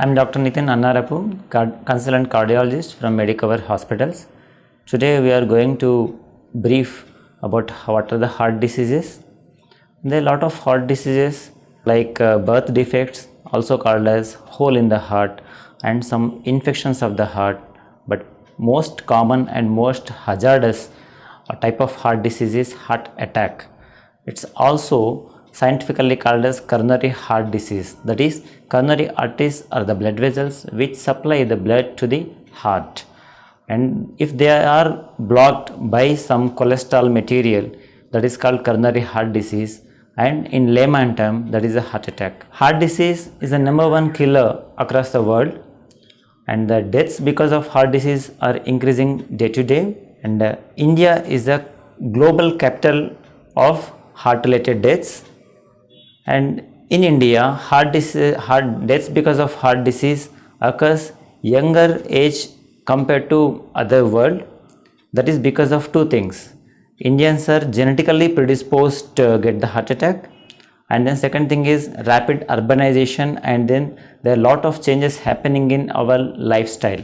I'm Dr. Nitin Annarapu, consultant cardiologist from Medicover Hospitals. Today we are going to brief about what are the heart diseases. There are a lot of heart diseases like birth defects, also called as hole in the heart, and some infections of the heart. But most common and most hazardous type of heart disease is heart attack. It's also scientifically called as coronary heart disease. That is, coronary arteries are the blood vessels which supply the blood to the heart, and if they are blocked by some cholesterol material, that is called coronary heart disease, and in layman term that is a heart attack. Heart disease is the number one killer across the world, and the deaths because of heart disease are increasing day to day, and India is the global capital of heart related deaths. And in India, heart deaths because of heart disease occurs younger age compared to other world. That is because of two things. Indians are genetically predisposed to get the heart attack, and then second thing is rapid urbanization, and then there are a lot of changes happening in our lifestyle.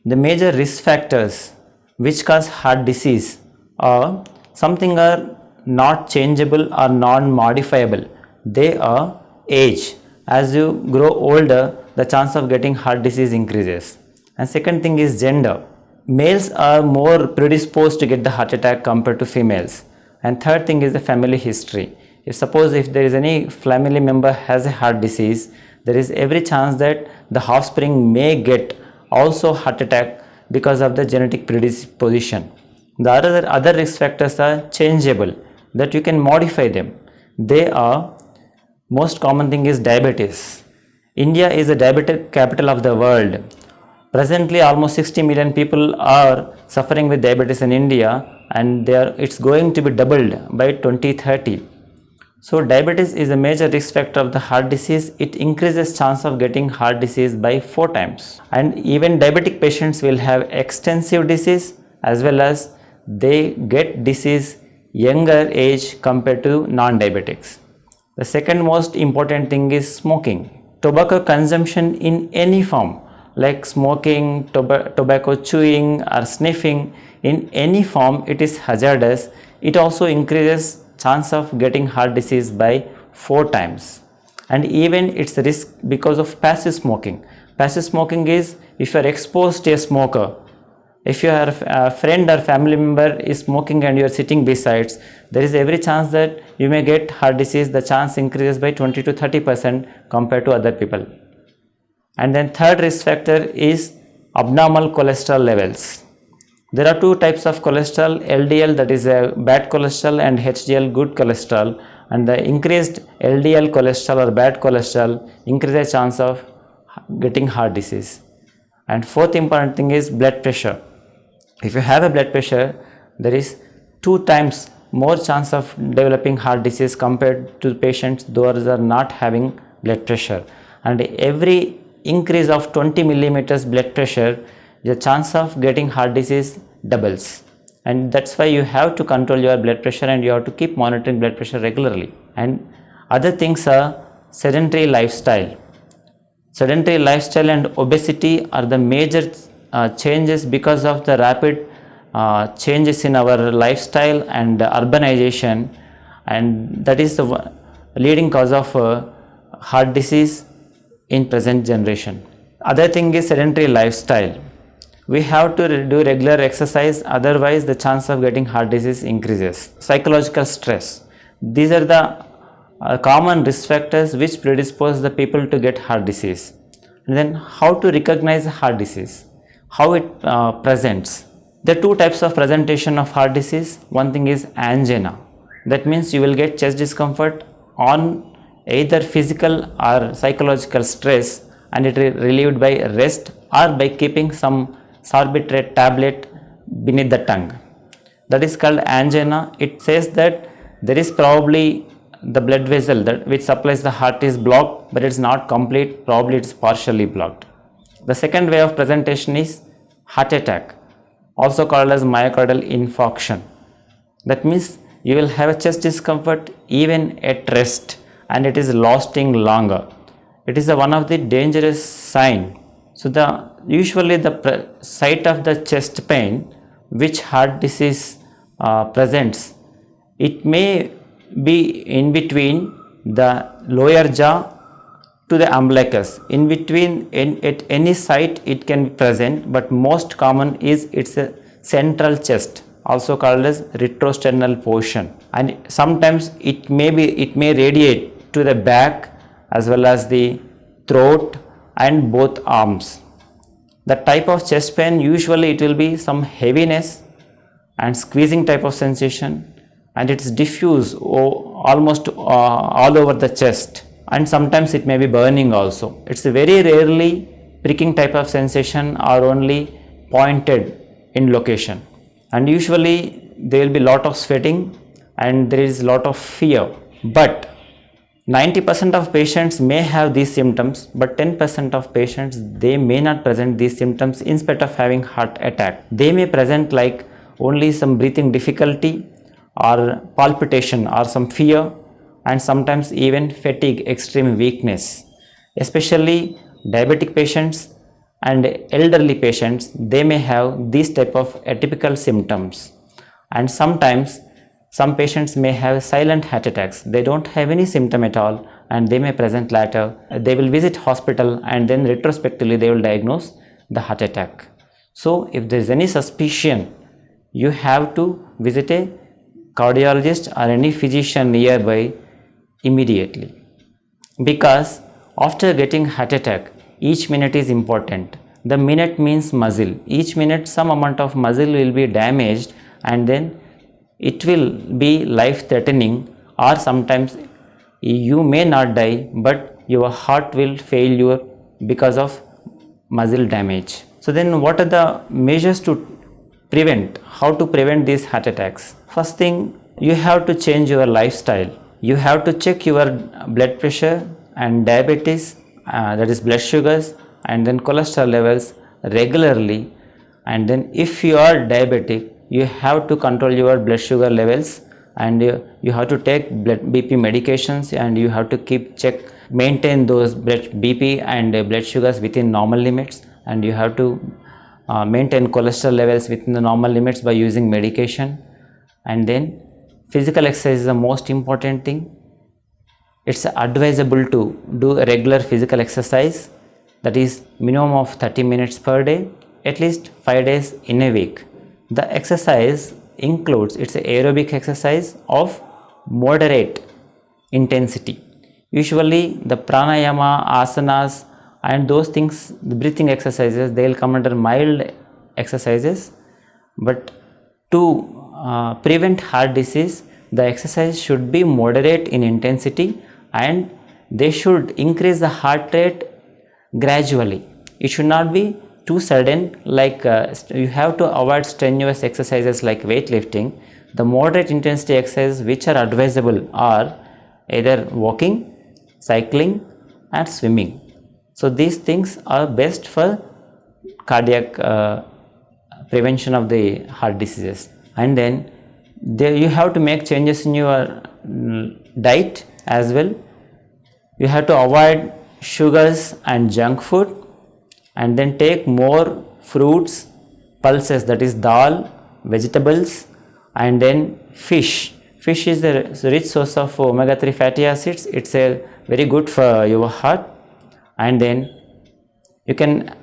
The major risk factors which cause heart disease are something are not changeable or non-modifiable. They are age. As you grow older, the chance of getting heart disease increases. And second thing is gender. Males are more predisposed to get the heart attack compared to females. And third thing is the family history. If there is any family member has a heart disease, there is every chance that the offspring may get also heart attack because of the genetic predisposition. The other risk factors are changeable, that you can modify them. They are, most common thing is diabetes. India is the diabetic capital of the world. Presently almost 60 million people are suffering with diabetes in India, and it's going to be doubled by 2030. So diabetes is a major risk factor of the heart disease. It increases chance of getting heart disease by 4 times. And even diabetic patients will have extensive disease, as well as they get disease younger age compared to non-diabetics. The second most important thing is smoking. Tobacco consumption in any form, like smoking, tobacco chewing or sniffing, in any form it is hazardous. It also increases chance of getting heart disease by 4 times. And even its risk because of passive smoking. Passive smoking is if you are exposed to a smoker. If your friend or family member is smoking and you are sitting besides, there is every chance that you may get heart disease. The chance increases by 20 to 30% compared to other people. And then third risk factor is abnormal cholesterol levels. There are two types of cholesterol, LDL, that is a bad cholesterol, and HDL, good cholesterol. And the increased LDL cholesterol or bad cholesterol increases chance of getting heart disease. And fourth important thing is blood pressure. If you have a blood pressure, there is 2 times more chance of developing heart disease compared to patients those are not having blood pressure. And every increase of 20 millimeters blood pressure, the chance of getting heart disease doubles. And that's why you have to control your blood pressure, and you have to keep monitoring blood pressure regularly. And other things are sedentary lifestyle. Sedentary lifestyle and obesity are the major changes because of the rapid changes in our lifestyle and urbanization, and that is the leading cause of heart disease in present generation. Other thing is sedentary lifestyle. We have to do regular exercise, otherwise the chance of getting heart disease increases. Psychological stress. These are the common risk factors which predispose the people to get heart disease. And then how to recognize heart disease, how it presents. There are 2 types of presentation of heart disease. One thing is angina. That means you will get chest discomfort on either physical or psychological stress, and it is relieved by rest or by keeping some sorbitrate tablet beneath the tongue. That is called angina. It says that there is probably the blood vessel that which supplies the heart is blocked, but it's not complete, probably it's partially blocked. The second way of presentation is heart attack, also called as myocardial infarction. That means you will have a chest discomfort even at rest, and it is lasting longer. it is one of the dangerous sign. So usually the site of the chest pain which heart disease presents, it may be in between the lower jaw to the umbilicus. In between, at any site it can be present, but most common is it's a central chest, also called as retrosternal portion, and sometimes it may radiate to the back as well as the throat and both arms. The type of chest pain, usually it will be some heaviness and squeezing type of sensation, and it's diffuse almost all over the chest, and sometimes it may be burning also. It's a very rarely pricking type of sensation or only pointed in location, and usually there will be lot of sweating and there is lot of fear. But 90% of patients may have these symptoms, but 10% of patients, they may not present these symptoms in spite of having heart attack. They may present like only some breathing difficulty or palpitation or some fear, and sometimes even fatigue, extreme weakness. Especially diabetic patients and elderly patients, they may have these type of atypical symptoms. And sometimes some patients may have silent heart attacks. They don't have any symptom at all and they may present later. They will visit hospital and then retrospectively they will diagnose the heart attack. So if there is any suspicion, you have to visit a cardiologist or any physician nearby immediately, because after getting heart attack, each minute is important. The minute means muscle. Each minute some amount of muscle will be damaged and then it will be life threatening, or sometimes you may not die but your heart will fail you because of muscle damage. So then what are the measures to prevent? How to prevent these heart attacks? First thing, you have to change your lifestyle. You have to check your blood pressure and diabetes, that is blood sugars, and then cholesterol levels regularly. And then if you are diabetic, you have to control your blood sugar levels, and you have to take blood BP medications, and you have to maintain those BP and blood sugars within normal limits, and you have to maintain cholesterol levels within the normal limits by using medication. And then physical exercise is the most important thing. It's advisable to do a regular physical exercise, that is minimum of 30 minutes per day, at least 5 days in a week. The exercise includes, it's an aerobic exercise of moderate intensity. Usually the pranayama, asanas and those things, the breathing exercises, they will come under mild exercises. But to prevent heart disease, the exercise should be moderate in intensity and they should increase the heart rate gradually. It should not be too sudden, like you have to avoid strenuous exercises like weightlifting. The moderate intensity exercises which are advisable are either walking, cycling and swimming. So these things are best for cardiac prevention of the heart diseases. And then you have to make changes in your diet as well. You have to avoid sugars and junk food, and then take more fruits, pulses, that is dal, vegetables, and then fish. Fish is a rich source of omega-3 fatty acids. It's a very good for your heart. And then you can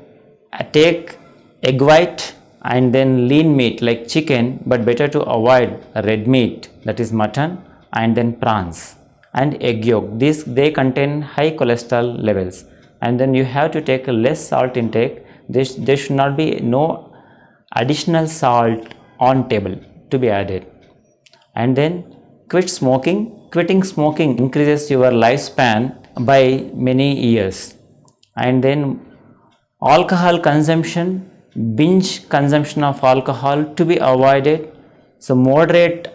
take egg white and then lean meat like chicken, but better to avoid red meat, that is mutton, and then prawns and egg yolk. They contain high cholesterol levels. And then you have to take a less salt intake. There should not be no additional salt on table to be added. And then quit smoking. Quitting smoking increases your lifespan by many years. And then alcohol consumption, binge consumption of alcohol to be avoided. So moderate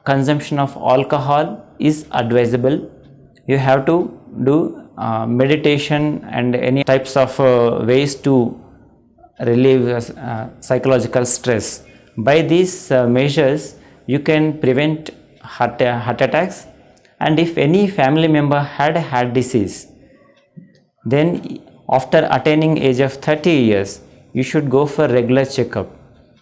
consumption of alcohol is advisable. You have to do meditation and any types of ways to relieve psychological stress. By these measures, you can prevent heart attacks. And if any family member had a heart disease, Then after attaining age of 30 years, you should go for regular checkup.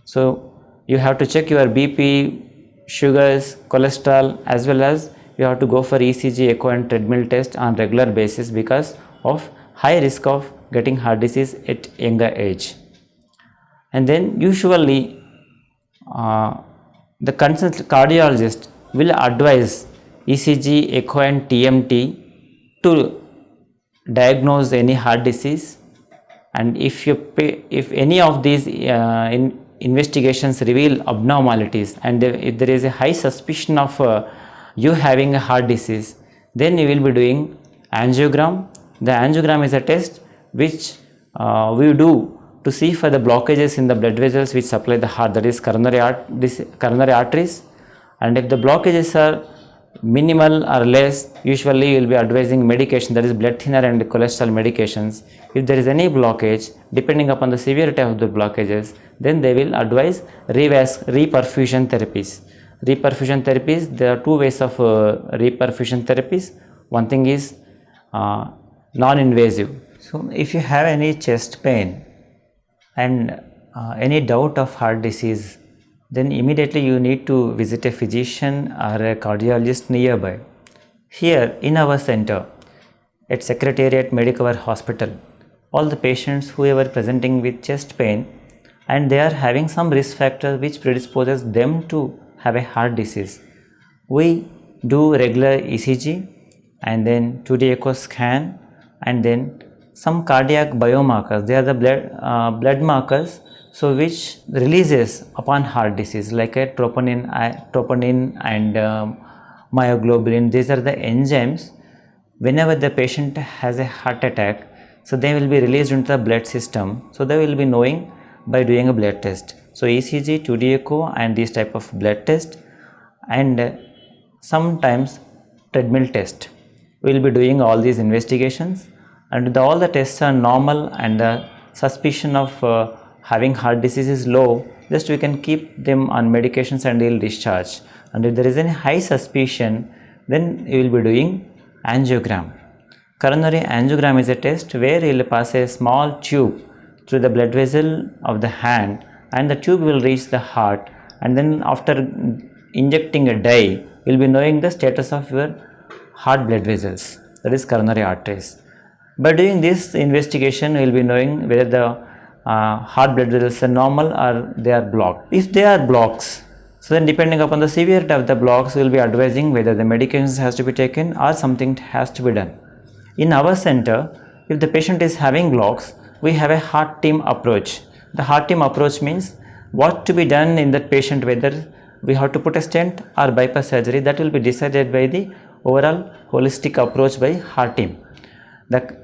So you have to check your BP, sugars, cholesterol, as well as you have to go for ECG, echo and treadmill test on regular basis because of high risk of getting heart disease at younger age. And then usually the concerned cardiologist will advise ECG, echo and TMT to diagnose any heart disease. And if any of these investigations reveal abnormalities and if there is a high suspicion of you having a heart disease, then you will be doing angiogram. The angiogram is a test which we do to see for the blockages in the blood vessels which supply the heart, that is coronary arteries. And if the blockages are minimal or less, usually you will be advising medication, that is blood thinner and cholesterol medications. If there is any blockage, depending upon the severity of the blockages, then they will advise reperfusion therapies. Reperfusion therapies, there are two ways of reperfusion therapies. One thing is non-invasive. So if you have any chest pain and any doubt of heart disease, then immediately you need to visit a physician or a cardiologist nearby. Here in our center at Secretariat Medicover Hospital, all the patients who are presenting with chest pain and they are having some risk factor which predisposes them to have a heart disease, we do regular ECG and then 2D echo scan and then some cardiac biomarkers. They are the blood markers, so which releases upon heart disease like a troponin and myoglobin. These are the enzymes. Whenever the patient has a heart attack, so they will be released into the blood system. So they will be knowing by doing a blood test. So ECG, 2D echo and these type of blood test and sometimes treadmill test. We will be doing all these investigations and all the tests are normal and the suspicion of having heart disease is low, just we can keep them on medications and they will discharge. And if there is any high suspicion, then you will be doing angiogram. Coronary angiogram is a test where you will pass a small tube through the blood vessel of the hand and the tube will reach the heart, and then after injecting a dye, you will be knowing the status of your heart blood vessels, that is coronary arteries. By doing this investigation, you will be knowing whether the heart blood vessels are normal or they are blocked. If they are blocks, so then depending upon the severity of the blocks, we will be advising whether the medications has to be taken or something has to be done. In our center, if the patient is having blocks, we have a heart team approach. The heart team approach means what to be done in that patient, whether we have to put a stent or bypass surgery, that will be decided by the overall holistic approach by heart team. The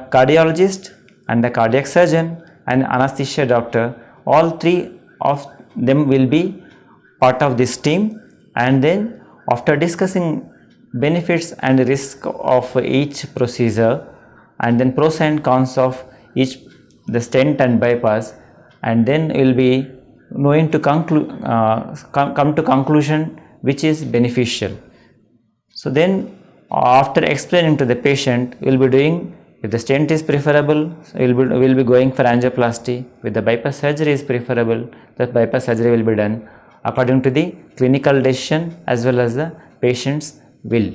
cardiologist and the cardiac surgeon and anesthesia doctor, all three of them will be part of this team, and then after discussing benefits and risk of each procedure and then pros and cons of each, the stent and bypass, and then we will be knowing to come to conclusion which is beneficial. So then after explaining to the patient, we will be doing, if the stent is preferable, so we will be going for angioplasty. If the bypass surgery is preferable, the bypass surgery will be done according to the clinical decision as well as the patient's will.